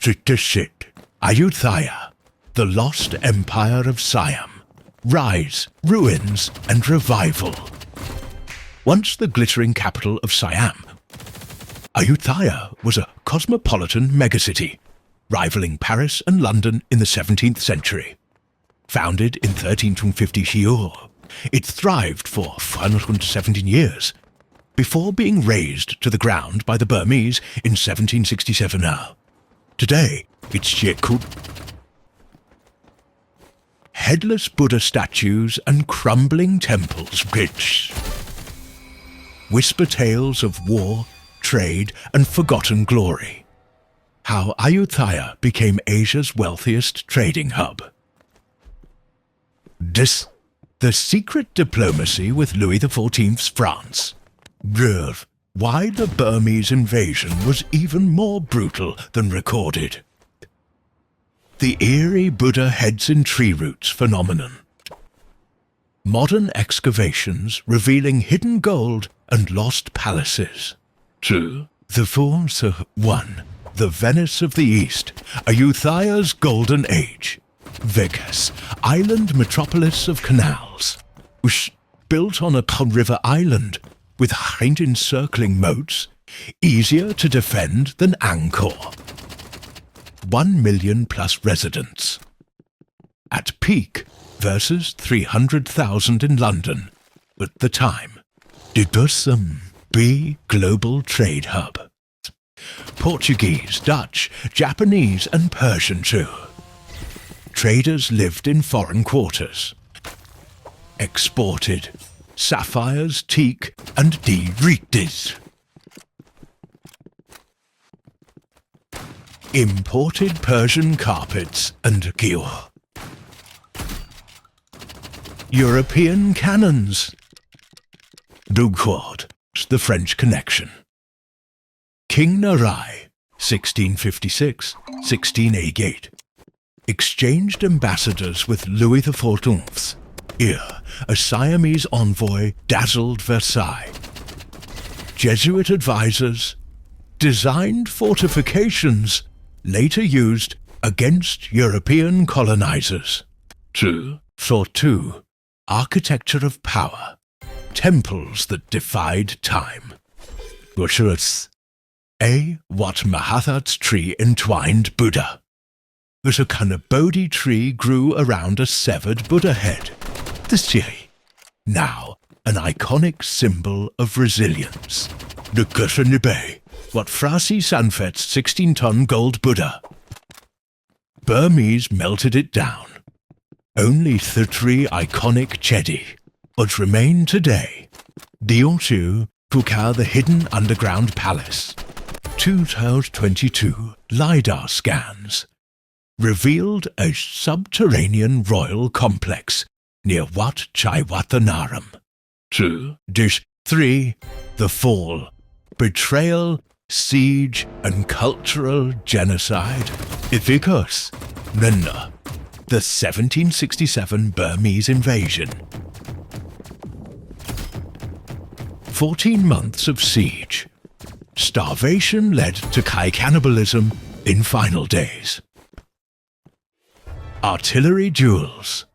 Tritisit, Ayutthaya, the lost empire of Siam, rise, ruins, and revival. Once the glittering capital of Siam, Ayutthaya was a cosmopolitan megacity, rivaling Paris and London in the 17th century. Founded in 1350, it thrived for 417 years, before being razed to the ground by the Burmese in 1767. Today, it's Jekut. Headless Buddha statues and crumbling temples rich. Whisper tales of war, trade, and forgotten glory. How Ayutthaya became Asia's wealthiest trading hub. The secret diplomacy with Louis XIV's France. Why the Burmese invasion was even more brutal than recorded. The eerie Buddha heads in tree roots phenomenon. Modern excavations revealing hidden gold and lost palaces. 2. The Force 1. The Venice of the East, Ayutthaya's golden age. Vegas, island metropolis of canals. Built on a river island, with faint encircling moats, easier to defend than Angkor. 1 million plus residents. At peak, versus 300,000 in London, at the time. B global trade hub. Portuguese, Dutch, Japanese and Persian too. Traders lived in foreign quarters. Exported sapphires, teak and diritis. Imported Persian carpets and gear. European cannons. Duquad, the French connection. King Narai, 1656-1688, exchanged ambassadors with Louis XIV. Here, a Siamese envoy dazzled Versailles. Jesuit advisors designed fortifications later used against European colonizers. 2. Architecture of power. Temples that defied time. Wat Mahathat's tree entwined Buddha. As a kind of Bodhi tree grew around a severed Buddha head. Now, an iconic symbol of resilience. What Frasi Sanfet's 16-ton gold Buddha. Burmese melted it down. Only the three iconic Chedi, which remain today. Dionchu Pukar, the hidden underground palace. 2022 LiDAR scans revealed a subterranean royal complex near Wat Chaiwatthanaram. 2. 3. The fall, betrayal, siege, and cultural genocide. Ifikos, Nunna, the 1767 Burmese invasion. 14 months of siege. Starvation led to Kai cannibalism in final days. Artillery duels.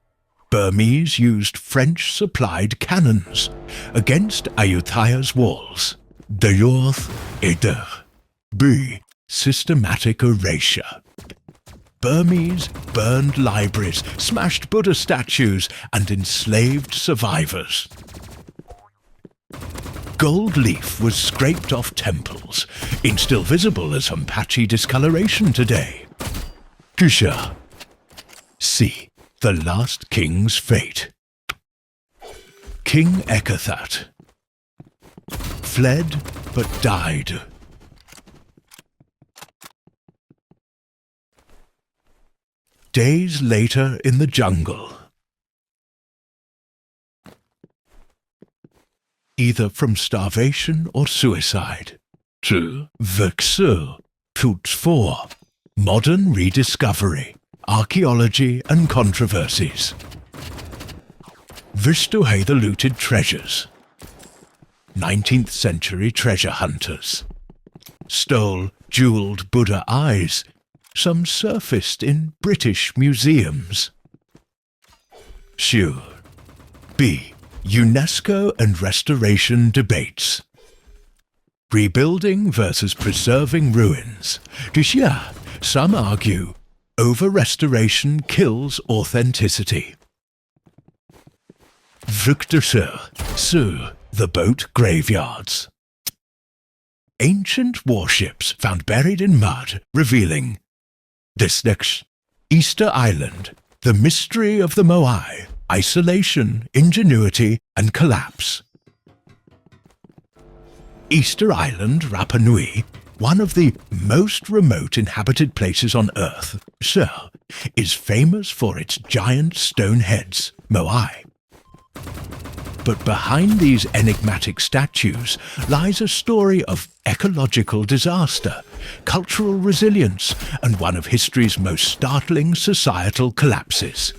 Burmese used French-supplied cannons against Ayutthaya's walls. Dayorth Eder. B. Systematic erasure. Burmese burned libraries, smashed Buddha statues, and enslaved survivors. Gold leaf was scraped off temples, still visible as patchy discoloration today. Kusha. C. The last king's fate. King Ekathat. Fled but died. Days later in the jungle. Either from starvation or suicide. 2. Vexur. 4. Modern rediscovery, archaeology and controversies. Vistuhe the looted treasures. 19th century treasure hunters. Stole jeweled Buddha eyes, some surfaced in British museums. Sure. B. UNESCO and restoration debates. Rebuilding versus preserving ruins. Some argue over-restoration kills authenticity. Sur the boat graveyards. Ancient warships found buried in mud, revealing Easter Island, the mystery of the Moai, isolation, ingenuity, and collapse. Easter Island, Rapa Nui, one of the most remote inhabited places on Earth, is famous for its giant stone heads, Moai. But behind these enigmatic statues lies a story of ecological disaster, cultural resilience, and one of history's most startling societal collapses.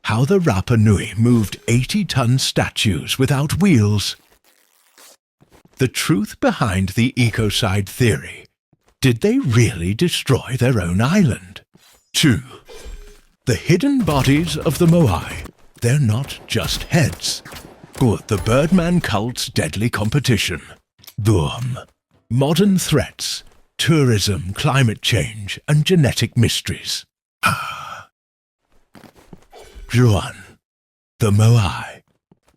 How the Rapa Nui moved 80-ton statues without wheels. The truth behind the ecocide theory. Did they really destroy their own island? 2. The hidden bodies of the Moai. They're not just heads. The Birdman cult's deadly competition. Modern threats, tourism, climate change, and genetic mysteries. Juan, the Moai,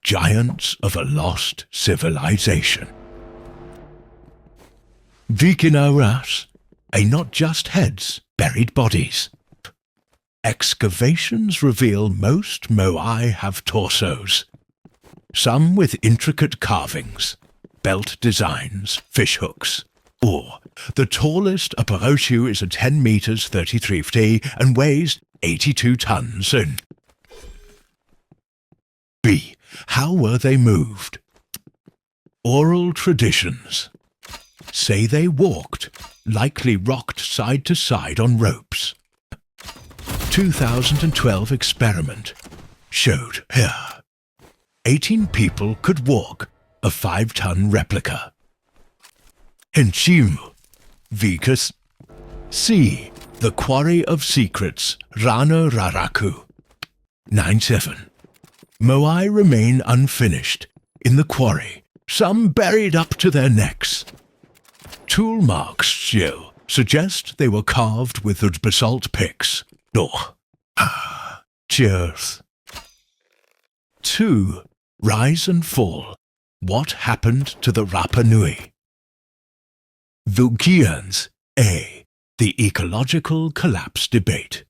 giants of a lost civilization. Vikinauras, not just heads, buried bodies. Excavations reveal most Moai have torsos, some with intricate carvings, belt designs, fishhooks. Or the tallest Aparoshu is 10 meters 33 feet and weighs 82 tons. B. How were they moved? Oral traditions say they walked, likely rocked side to side on ropes. 2012 experiment showed here 18 people could walk a 5-ton replica. Henchimu, Vikas. C. The Quarry of Secrets, Rano Raraku. 9-7. Moai remain unfinished in the quarry, some buried up to their necks. Tool marks suggest they were carved with the basalt picks. Cheers. 2. Rise and fall. What happened to the Rapa Nui? Vulkians. A. The ecological collapse debate.